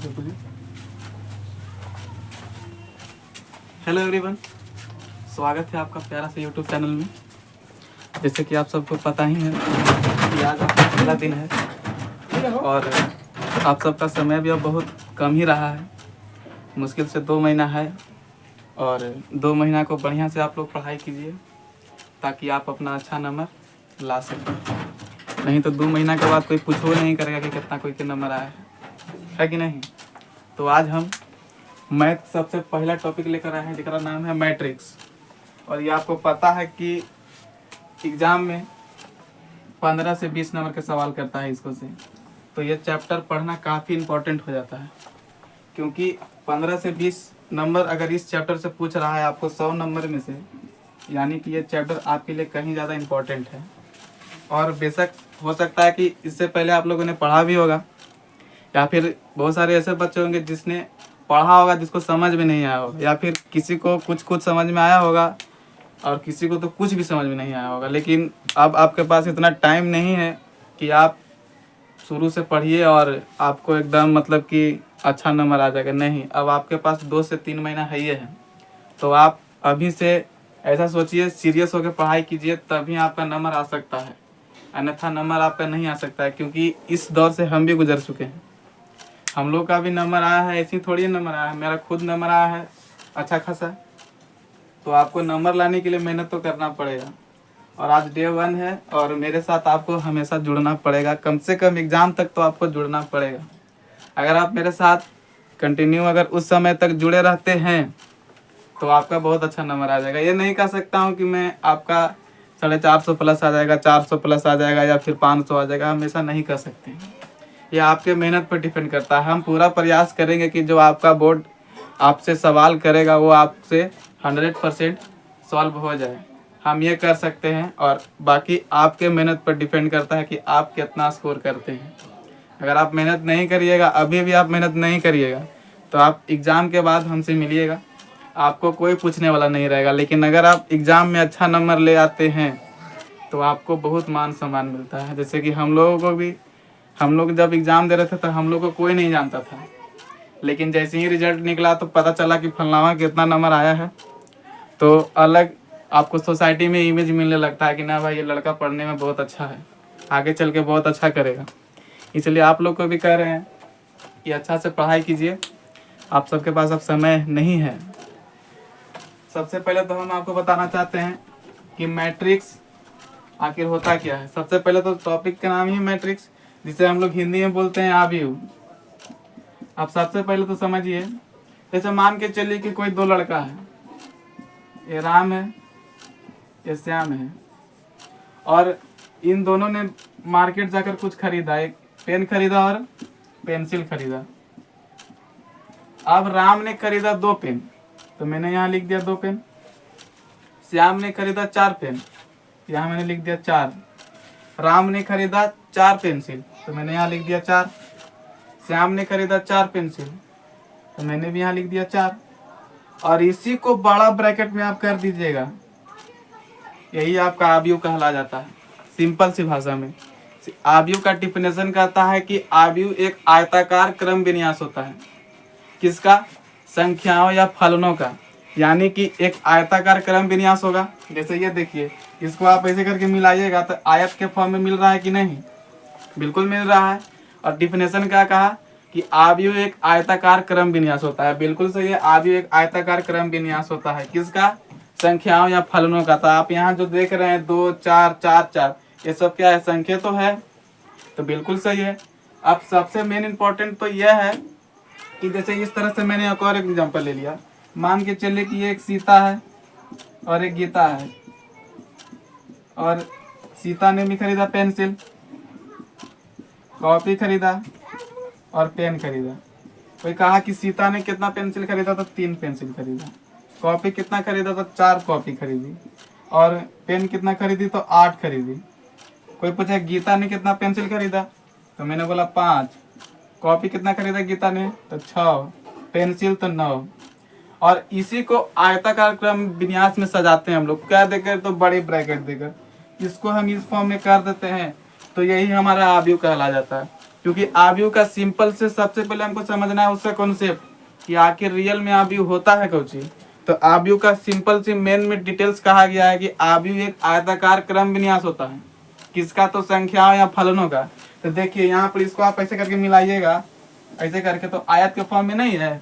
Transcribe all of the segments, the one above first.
Hello everyone, स्वागत है आपका प्यारा सा यूट्यूब चैनल में। जैसे कि आप सबको पता ही है कि आज आपका पहला दिन है और आप सबका समय भी अब बहुत कम ही रहा है। मुश्किल से 2 महीना है और 2 महीना को बढ़िया से आप लोग पढ़ाई कीजिए ताकि आप अपना अच्छा नंबर ला सकें। नहीं तो 2 महीना के बाद कोई पूछो नहीं करेगा कि कितना कोई के नंबर आया है कि नहीं। तो आज हम मैथ सबसे पहला टॉपिक लेकर आए हैं जिसका नाम है मैट्रिक्स। और ये आपको पता है कि एग्ज़ाम में 15 से 20 नंबर के सवाल करता है इसको से। तो ये चैप्टर पढ़ना काफ़ी इम्पोर्टेंट हो जाता है, क्योंकि 15 से 20 नंबर अगर इस चैप्टर से पूछ रहा है आपको 100 नंबर में से, यानी कि ये चैप्टर आपके लिए कहीं ज़्यादा इम्पोर्टेंट है। और बेशक हो सकता है कि इससे पहले आप लोगों ने पढ़ा भी होगा, या फिर बहुत सारे ऐसे बच्चे होंगे जिसने पढ़ा होगा जिसको समझ में नहीं आया होगा, या फिर किसी को कुछ समझ में आया होगा और किसी को तो कुछ भी समझ में नहीं आया होगा। लेकिन अब आपके पास इतना टाइम नहीं है कि आप शुरू से पढ़िए और आपको एकदम मतलब कि अच्छा नंबर आ जाएगा। नहीं, अब आपके पास 2 से 3 महीना है ये है। तो आप अभी से ऐसा सोचिए, सीरियस होकर पढ़ाई कीजिए, तभी आपका नंबर आ सकता है, अन्यथा नंबर आपका नहीं आ सकता है। क्योंकि इस दौर से हम भी गुजर चुके हैं। हम लोग का भी नंबर आया है, ऐसी थोड़ी नंबर आया है, मेरा खुद नंबर आया है अच्छा खासा। तो आपको नंबर लाने के लिए मेहनत तो करना पड़ेगा। और आज डे 1 है और मेरे साथ आपको हमेशा जुड़ना पड़ेगा, कम से कम एग्ज़ाम तक तो आपको जुड़ना पड़ेगा। अगर आप मेरे साथ कंटिन्यू अगर उस समय तक जुड़े रहते हैं तो आपका बहुत अच्छा नंबर आ जाएगा। ये नहीं कह सकता हूँ कि मैं आपका 450 प्लस आ जाएगा, 400 प्लस आ जाएगा या फिर 500 आ जाएगा, हमेशा नहीं कर सकते। ये आपके मेहनत पर डिपेंड करता है। हम पूरा प्रयास करेंगे कि जो आपका बोर्ड आपसे सवाल करेगा वो आपसे 100% सॉल्व हो जाए। हम ये कर सकते हैं और बाकी आपके मेहनत पर डिपेंड करता है कि आप कितना स्कोर करते हैं। अगर आप मेहनत नहीं करिएगा, अभी भी आप मेहनत नहीं करिएगा, तो आप एग्ज़ाम के बाद हमसे मिलिएगा, आपको कोई पूछने वाला नहीं रहेगा। लेकिन अगर आप एग्ज़ाम में अच्छा नंबर ले आते हैं तो आपको बहुत मान सम्मान मिलता है। जैसे कि हम लोग जब एग्ज़ाम दे रहे थे तो हम लोग को कोई नहीं जानता था, लेकिन जैसे ही रिजल्ट निकला तो पता चला कि फलनामा कितना नंबर आया है, तो अलग आपको सोसाइटी में इमेज मिलने लगता है कि ना भाई ये लड़का पढ़ने में बहुत अच्छा है, आगे चल के बहुत अच्छा करेगा। इसलिए आप लोग को भी कह रहे हैं कि अच्छा से पढ़ाई कीजिए। आप सबके पास अब समय नहीं है। सबसे पहले तो हम आपको बताना चाहते हैं कि मैट्रिक्स आखिर होता क्या है। सबसे पहले तो टॉपिक का नाम ही मैट्रिक्स, जिसे हम लोग हिंदी में बोलते हैं आव्यूह। अब सबसे पहले तो समझिए, जैसे मान के चलिए कि कोई 2 लड़का है, ये राम है, ये श्याम है, और इन दोनों ने मार्केट जाकर कुछ खरीदा, एक पेन खरीदा और पेंसिल खरीदा। अब राम ने खरीदा 2 पेन, तो मैंने यहाँ लिख दिया 2 पेन। श्याम ने खरीदा 4 पेन, यहाँ मैंने लिख दिया 4। राम ने खरीदा 4 पेंसिल, तो मैंने यहाँ लिख दिया 4। श्याम ने खरीदा 4 पेंसिल, तो मैंने भी यहाँ लिख दिया 4। और इसी को बड़ा ब्रैकेट में आप कर दीजिएगा, यही आपका आव्यूह कहला जाता है। सिंपल सी भाषा में आव्यूह का डिफिनेशन कहता है कि आव्यूह एक आयताकार क्रम विन्यास होता है। किसका? संख्याओं या फलनों का। यानी कि एक आयताकार क्रम विन्यास होगा। जैसे ये देखिए, इसको आप ऐसे करके मिलाइएगा तो आयत के फॉर्म में मिल रहा है कि नहीं? बिल्कुल मिल रहा है। और डिफिनेशन क्या कहा कि आव्यूह एक आयताकार क्रम विन्यास होता है। बिल्कुल सही है, आव्यूह एक आयताकार क्रम विन्यास होता है। किसका? संख्याओं या फलनों का। तो आप यहाँ जो देख रहे हैं 2, 4, 4, 4, ये सब क्या है? संख्या तो है, तो बिल्कुल सही है। अब सबसे मेन इंपॉर्टेंट तो यह है कि जैसे इस तरह से मैंने एक और एग्जांपल ले लिया। मान के चलिए कि एक सीता है और एक गीता है, और सीता ने भी खरीदा पेंसिल, कॉपी खरीदा और पेन खरीदा। कोई कहा कि सीता ने कितना पेंसिल खरीदा? तो 3 पेंसिल खरीदा। कॉपी कितना खरीदा? तो 4 कॉपी खरीदी। और पेन कितना खरीदी? तो 8 खरीदी। कोई पूछा गीता ने कितना पेंसिल खरीदा? तो मैंने बोला 5। कॉपी कितना खरीदा गीता ने? तो 6। पेंसिल तो 9। और इसी को आयताकार क्रम विन्यास में सजाते हैं हम लोग। क्या देकर? तो बड़ी ब्रैकेट देकर। इसको हम इस फॉर्म में कर देते हैं, तो यही हमारा आव्यूह कहला जाता है। क्योंकि आव्यूह का सिंपल से सबसे पहले हमको समझना है उसका कॉन्सेप्ट कि आखिर रियल में आव्यूह होता है कौन। तो आव्यूह का सिंपल सी मेन में डिटेल्स कहा गया है कि आव्यूह एक आयताकार क्रम विन्यास होता है। किसका? तो संख्याओं या फलनों का। तो देखिए यहाँ पर इसको आप ऐसे करके मिलाइएगा, ऐसे करके, तो आयत के फॉर्म में नहीं है,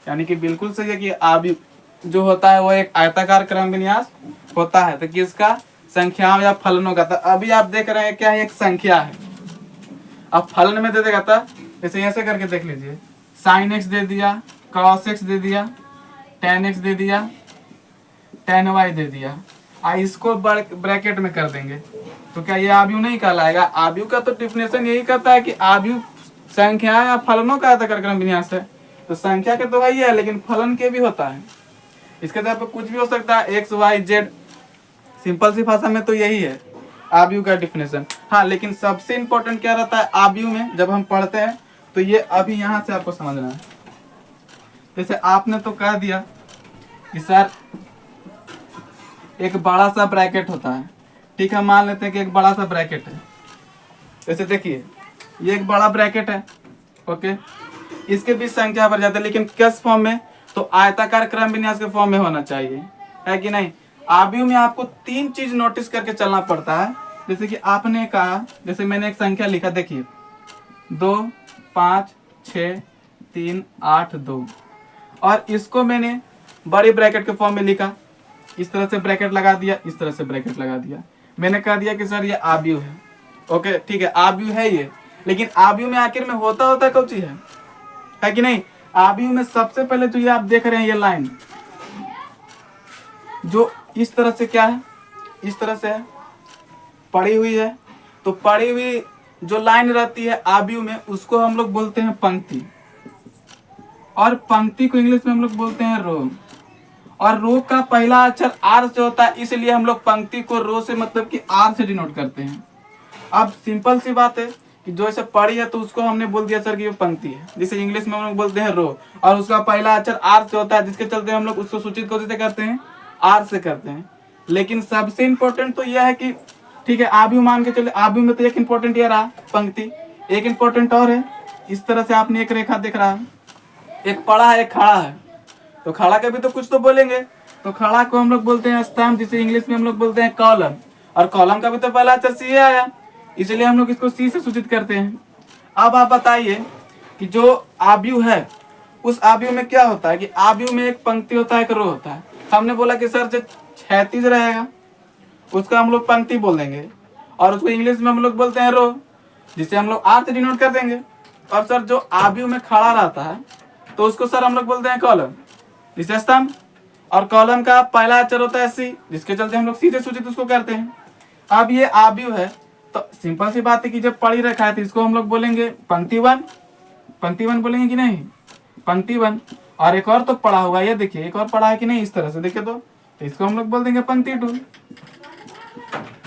यानी कि बिल्कुल सही है कि आव्यूह जो होता है वो एक आयताकार क्रम विन्यास होता है। तो किसका? संख्याओं या फलनों का। तो अभी आप देख रहे हैं क्या है, एक संख्या है। अब फलन में दे देगा था, जैसे ऐसे करके देख लीजिए, साइन एक्स दे दिया, कॉस एक्स दे दिया, टेन एक्स दे दिया, टेन वाई दे दिया, इसको ब्रैकेट में कर देंगे, तो क्या ये आव्यूह नहीं कहलाएगा? आव्यूह का तो डिफिनेशन यही कहता है कि आव्यूह संख्या या फलनों का आयताकार क्रम विन्यास है। तो संख्या के तो वही है, लेकिन फलन के भी होता है। इसके जगह पे कुछ भी हो सकता है, एक्स वाई जेड। सिंपल सी भाषा में तो यही है आव्यूह का डिफिनेशन। हाँ, लेकिन सबसे इंपॉर्टेंट क्या रहता है आव्यूह में जब हम पढ़ते हैं, तो ये अभी यहाँ से आपको समझना है। जैसे आपने तो कह दिया कि सर एक बड़ा सा ब्रैकेट होता है, ठीक है, मान लेते हैं कि एक बड़ा सा ब्रैकेट है। जैसे देखिए ये एक बड़ा ब्रैकेट है, ओके, इसके बीच संख्या भर जाता है, लेकिन किस फॉर्म में? तो आयताकार क्रम विन्यास के फॉर्म में होना चाहिए, है कि नहीं? आव्यूह में आपको तीन चीज नोटिस करके चलना पड़ता है। जैसे कि आपने कहा, जैसे मैंने एक संख्या लिखा, देखिए 2 5 6 3 8 2, और इसको मैंने बड़ी ब्रैकेट के फॉर्म में लिखा, इस तरह से ब्रैकेट लगा दिया, इस तरह से ब्रैकेट लगा दिया। मैंने कह दिया कि सर ये आव्यूह है, ओके, ठीक है, आव्यूह है ये। लेकिन आव्यूह में आखिर में होता कौन चीज है कि नहीं? आव्यूह में सबसे पहले जो ये आप देख रहे हैं, ये लाइन जो इस तरह से क्या है, इस तरह से है, पड़ी हुई है। तो पड़ी हुई जो लाइन रहती है आव्यूह में, उसको हम लोग बोलते हैं पंक्ति, और पंक्ति को इंग्लिश में हम लोग बोलते हैं रो। और रो का पहला अक्षर आर से होता है, इसलिए हम लोग पंक्ति को रो से मतलब कि आर से डिनोट करते हैं। अब सिंपल सी बात है कि जो ऐसे पढ़ी है तो उसको हमने बोल दिया सर कि ये पंक्ति है, जिसे इंग्लिश में हम लोग बोलते हैं रो, और उसका पहला अक्षर आर से होता है, जिसके चलते हम लोग उसको सूचित कौन से करते हैं? आर से करते हैं। लेकिन सबसे इंपॉर्टेंट तो यह है कि ठीक है, आव्यूह मान के चले, आव्यूह में तो एक इंपॉर्टेंट ये रहा पंक्ति, एक इंपॉर्टेंट और है, इस तरह से आपने एक रेखा दिख रहा है, एक पड़ा है एक खड़ा है, तो खड़ा का भी तो कुछ तो बोलेंगे। तो खड़ा को हम लोग बोलते हैं स्तंभ, जिसे इंग्लिश में हम लोग बोलते हैं कॉलम, और कॉलम का भी तो पहला अक्षर सी आया, इसलिए हम लोग इसको सी से सूचित करते हैं। अब आप बताइए कि जो आव्यूह है उस आव्यूह में क्या होता है कि आव्यूह में एक पंक्ति होता है, एक रो होता है। हमने बोला कि सर जो क्षैतिज रहेगा उसका हम लोग पंक्ति बोल देंगे, और उसको इंग्लिश में हम लोग बोलते हैं रो, जिसे हम लोग आर से डिनोट कर देंगे। और सर जो आव्यूह में खड़ा रहता है तो उसको सर हम लोग बोलते हैं कॉलम, जिसे स्तंभ, और कॉलम का पहला अक्षर होता है सी, जिसके चलते हम लोग सी से सूचित उसको करते हैं। अब ये आव्यूह है, तो सिंपल सी बात है कि जब पढ़ी रखा है तो इसको हम लोग बोलेंगे पंक्ति वन, पंक्ति वन बोलेंगे कि नहीं? पंक्ति वन। और एक और तो पढ़ा होगा, ये देखिए एक और पढ़ा है कि नहीं, इस तरह से देखिए, तो इसको हम लोग बोल देंगे पंक्ति टू,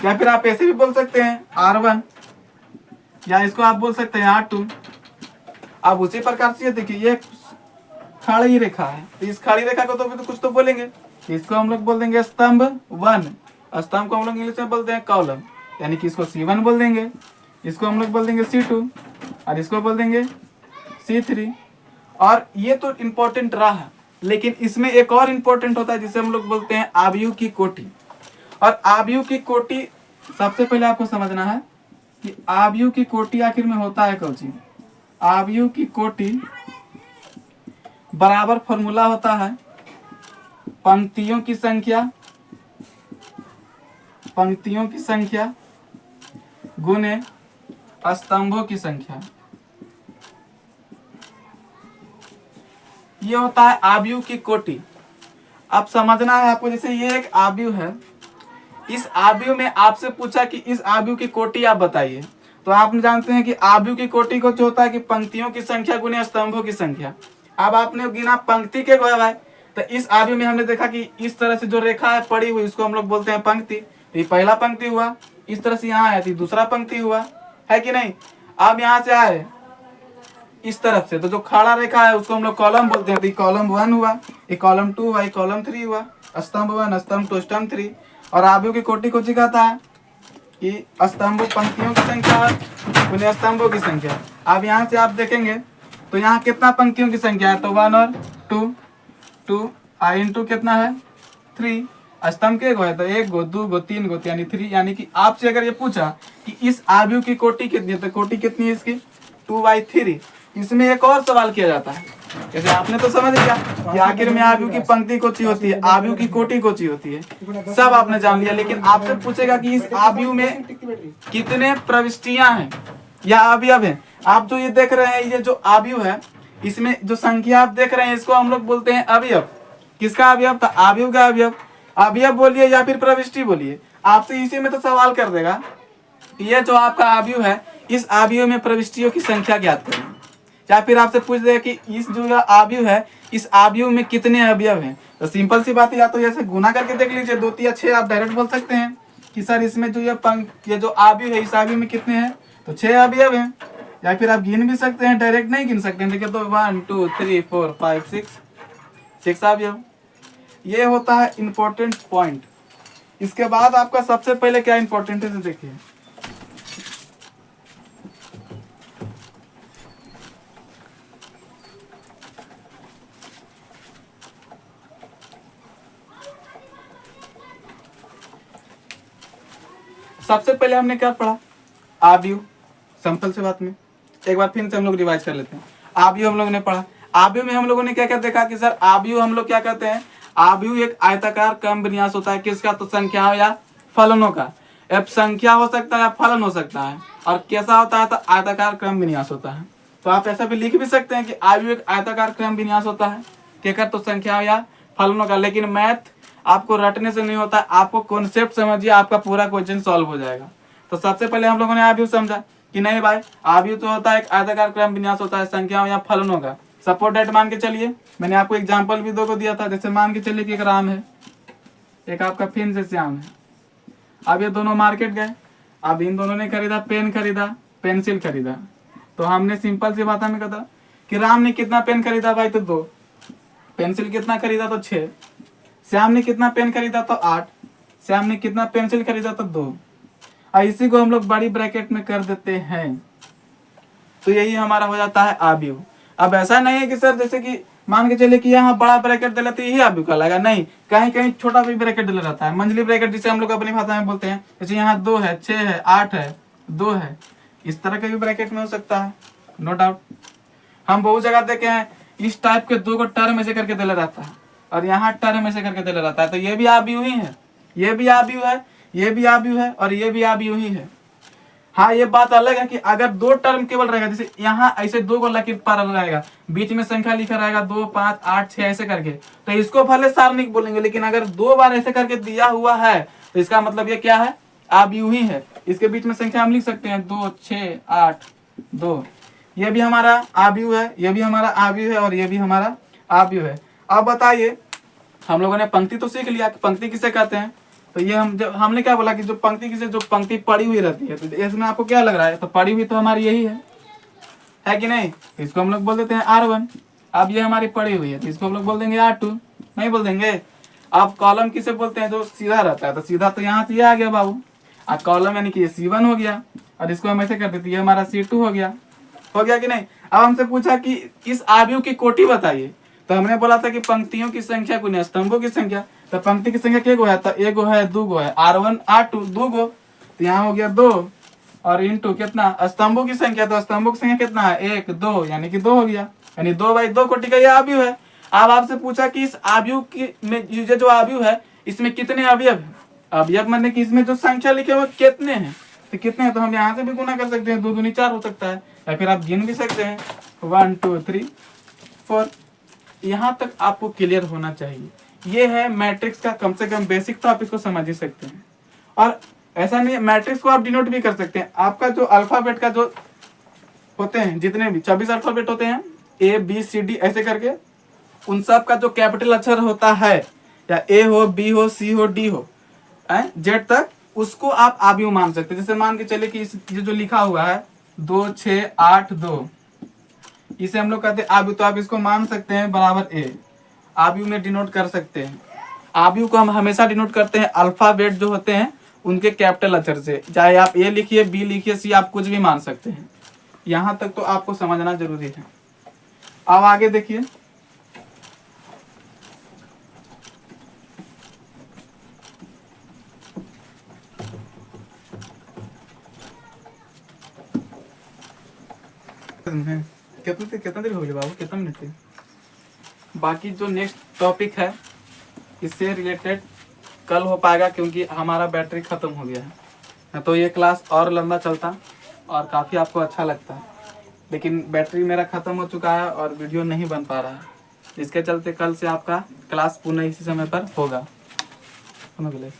या फिर आप ऐसे भी बोल सकते हैं R1, या इसको आप बोल सकते हैं R2। अब उसी प्रकार से देखिए ये खड़ी रेखा है, तो इस खड़ी रेखा को तो कुछ तो बोलेंगे, इसको हम लोग बोल देंगे स्तंभ वन, स्तंभ को हम लोग इंग्लिश में बोलते हैं कॉलम, यानी कि इसको C1 बोल देंगे, इसको हम लोग बोल देंगे C2, और इसको बोल देंगे C3। और ये तो इंपॉर्टेंट रहा, लेकिन इसमें एक और इंपॉर्टेंट होता है जिसे हम लोग बोलते हैं आव्यूह की कोटि। और आव्यूह की कोटि सबसे पहले आपको समझना है कि आव्यूह की कोटि आखिर में होता है कौन चीज? आव्यूह की कोटि बराबर फॉर्मूला होता है पंक्तियों की संख्या, पंक्तियों की संख्या गुने स्तंभों की संख्या। ये होता है आव्यूह की कोटि। अब समझना है आपको, जैसे ये एक आव्यूह है, इस आव्यूह में आपसे पूछा कि इस आव्यूह की कोटि आप बताइए, तो आप जानते हैं कि आव्यूह की कोटि को जो होता है कि पंक्तियों की संख्या गुने स्तंभों की संख्या। अब आपने गिना पंक्ति के भाई, तो इस आव्यूह में हमने देखा कि इस तरह से जो रेखा है पड़ी हुई, इसको हम लोग बोलते हैं पंक्ति। तो ये पहला पंक्ति हुआ, इस तरह से यहाँ आया थी, दूसरा पंक्ति हुआ, है कि नहीं? अब यहाँ से आए इस तरफ से, तो जो खड़ा रेखा है उसको हम लोग कॉलम बोलते हैं, तो ये कॉलम 1 हुआ, ये कॉलम 2 हुआ, ये कॉलम 3 हुआ, स्तंभ 1, स्तंभ 2, स्तंभ 3। और आव्यूह की कोटि को कहता है कि स्तंभों पंक्तियों की संख्या उन्हें स्तंभों की संख्या। अब यहाँ से आप देखेंगे तो यहाँ कितना पंक्तियों की संख्या है, तो 1 और 2 आई इंटू कितना है 3। स्तंभ के गो है तो 1 गो 2 गो 3 गो यानी 3। यानी कि आपसे अगर ये पूछा कि इस आव्यूह की कोटि कितनी है, तो कोटि कितनी है इसकी 2/3। इसमें एक और सवाल किया जाता है, जैसे आपने तो समझ लिया कि आखिर में आव्यूह की पंक्ति कौन-सी होती है, आव्यूह की कोटि कौन-सी होती है, सब आपने जान लिया। लेकिन आपसे पूछेगा कि इस आव्यूह में कितने प्रविष्टियां हैं या अवयव हैं। आप जो ये देख रहे हैं, ये जो आव्यूह है इसमें जो संख्या आप देख रहे हैं इसको हम लोग बोलते हैं अवयव। किसका अवयव था, आव्यूह का अवयव। अवयव बोलिए या फिर प्रविष्टि बोलिए, आपसे इसी में तो सवाल कर देगा ये जो आपका आव्यूह है इस आव्यूह में प्रविष्टियों की संख्या ज्ञात करें, या फिर आपसे पूछ दे कि इस जो आव्यूह है इस आव्यूह में कितने अवयव हैं। तो सिंपल सी बात है, या तो ऐसे गुना करके देख लीजिए 2 या 6, आप डायरेक्ट बोल सकते हैं कि सर इसमें जो ये जो आव्यूह है इस आव्यूह में कितने हैं, तो 6 अवयव हैं। या फिर आप गिन भी सकते हैं, डायरेक्ट नहीं गिन सकते हैं, देखिए तो 1 2 3 4 5 6 अवयव। ये होता है इंपॉर्टेंट पॉइंट। इसके बाद आपका सबसे पहले क्या इंपॉर्टेंट है देखिए, सबसे पहले हमने क्या पढ़ा, आव्यूह। सिंपल से बात में एक बार फिर से हम लोग रिवाइज कर लेते हैं। आव्यूह हम लोगों ने पढ़ा, आव्यूह में हम लोगों ने क्या क्या देखा कि सर आव्यूह हम लोग क्या कहते हैं, आव्यूह एक आयताकार क्रम विन्यास होता है। किसका, तो संख्याओं या फलनों का। अब संख्या हो सकता है या फलन हो सकता है, और कैसा होता है, तो आयताकार क्रम विन्यास होता है। तो आप ऐसा भी लिख भी सकते हैं कि आव्यूह एक आयताकार क्रम विन्यास होता है, क्या तो संख्याओं या फलनों का। लेकिन मैथ आपको रटने से नहीं होता, आपको कॉन्सेप्ट समझिए, आपका पूरा क्वेश्चन सॉल्व हो जाएगा। तो सबसे पहले हम लोगों ने आव्यूह समझा कि नहीं भाई, आव्यूह तो होता है एक आयताकार क्रम विन्यास होता है संख्याओं या फलनों का। सपोर्ट डेट मान के चलिए, मैंने आपको एग्जांपल भी 2 को दिया था। जैसे मान के चलिए कि एक राम है, एक आपका फिन से श्याम है। अब ये दोनों मार्केट गए, अब इन दोनों ने खरीदा, पेन खरीदा, पेंसिल खरीदा। तो हमने सिंपल सी बात हमें कहा कि राम ने कितना पेन खरीदा भाई, तो 2। पेंसिल कितना खरीदा, तो 6। श्याम ने कितना पेन खरीदा, तो 8। श्याम ने कितना पेंसिल खरीदा, तो 2। और इसी को हम लोग बड़ी ब्रैकेट में कर देते हैं, तो यही हमारा हो जाता है आव्यूह। अब ऐसा नहीं है कि सर जैसे कि मान के चले कि यहाँ बड़ा ब्रैकेट डाला तो यही आव्यूह कहलाएगा, नहीं, कहीं कहीं छोटा भी ब्रैकेट डाला रहता है, मंझली ब्रैकेट जिसे हम लोग अपनी भाषा में बोलते हैं। जैसे यहाँ 2 है, 6 है, 8 है, 2 है, इस तरह के भी ब्रैकेट में हो सकता है, नो डाउट। हम बहुत जगह देखे हैं इस टाइप के 2 को टर्म ऐसे करके डाला रहता है, और यहाँ टर्म ऐसे करके डाला रहता है, तो ये भी आव्यूह ही है, ये भी आव्यूह है, ये भी आव्यूह है, और ये भी आव्यूह ही है। हाँ, ये बात अलग है कि अगर 2 टर्म केवल रहेगा, जैसे यहाँ ऐसे 2 को लकीर पार रहेगा, बीच में संख्या लिखा रहेगा 2 5 8 6 ऐसे करके, तो इसको भले सारणिक बोलेंगे। लेकिन अगर 2 बार ऐसे करके दिया हुआ है तो इसका मतलब ये क्या है, आव्यूह ही है। इसके बीच में संख्या हम लिख सकते हैं 2 6 8 2। ये भी हमारा आव्यूह है, ये भी हमारा आव्यूह है, और ये भी हमारा आव्यूह है। अब बताइए, हम लोगों ने पंक्ति तो सीख लिया कि पंक्ति किसे कहते हैं। तो ये हमने क्या बोला कि जो पंक्ति किसे, जो पंक्ति पड़ी हुई रहती है, तो इसमें आपको क्या लग रहा है, तो पड़ी हुई तो हमारी यही है कि नहीं। तो इसको हम लोग बोल देते हैं R1। अब ये हमारी पड़ी हुई है, तो इसको हम लोग बोल देंगे R2, नहीं बोल देंगे। अब कॉलम किसे बोलते हैं, जो सीधा रहता है, तो सीधा तो यहाँ से ये आ गया बाबू। अब कॉलम यानी कि ये C1 हो गया, और इसको हम ऐसे कर देते हैं, ये हमारा C2 हो गया कि नहीं। अब हमसे पूछा कि इस आव्यूह की कोटि बताइए, तो हमने बोला था कि पंक्तियों की संख्या गुना स्तंभों की संख्या। तो पंक्ति की संख्या क्या है, तो 1 है 2 है, R1 R2 2, तो यहाँ हो गया 2, और इंटू कितना स्तंभों की संख्या, तो स्तंभों की संख्या कितना है 1 2, यानी कि 2 हो गया, यानी 2/2 कोटि का यह आव्यूह है। अब आपसे पूछा कि इस आव्यूह की में ये जो आव्यूह है इसमें कितने अवयव है। अवयव माने कि इसमें जो संख्या लिखे हुए कितने हैं, तो कितने हैं, तो हम यहाँ से भी गुना कर सकते हैं, 2 दूनी 4 हो सकता है, या फिर आप गिन भी सकते हैं 1 2 3 4। यहाँ तक आपको क्लियर होना चाहिए। ये है मैट्रिक्स का कम से कम बेसिक, तो आप इसको समझ ही सकते हैं। और ऐसा नहीं, मैट्रिक्स को आप डिनोट भी कर सकते हैं। आपका जो अल्फाबेट का जो होते हैं, जितने भी 24 अल्फाबेट होते हैं, ABCD ऐसे करके, उन सब का जो कैपिटल अक्षर होता है, या A हो, B हो, C हो, D हो, Z तक, उसको आप आव्यूह मान सकते हैं। जैसे मान के चले कि ये जो लिखा हुआ है 2 6 8 2, इसे हम लोग कहते हैं आव्यूह। तो आप इसको मान सकते हैं बराबर A, आव्यूह में डिनोट कर सकते हैं। आव्यूह को हम हमेशा डिनोट करते हैं, अल्फाबेट जो होते हैं उनके कैपिटल अक्षर से, चाहे आप ए लिखिए, बी लिखिए, सी, आप कुछ भी मान सकते हैं। यहाँ तक तो आपको समझना जरूरी है। अब आगे देखिए, कितना देर हो गया बाबू, कितना मिनट है? बाकी जो नेक्स्ट टॉपिक है इससे रिलेटेड कल हो पाएगा, क्योंकि हमारा बैटरी ख़त्म हो गया है। तो ये क्लास और लंबा चलता और काफ़ी आपको अच्छा लगता, लेकिन बैटरी मेरा ख़त्म हो चुका है और वीडियो नहीं बन पा रहा है, जिसके चलते कल से आपका क्लास पुनः इसी समय पर होगा। समझ गए?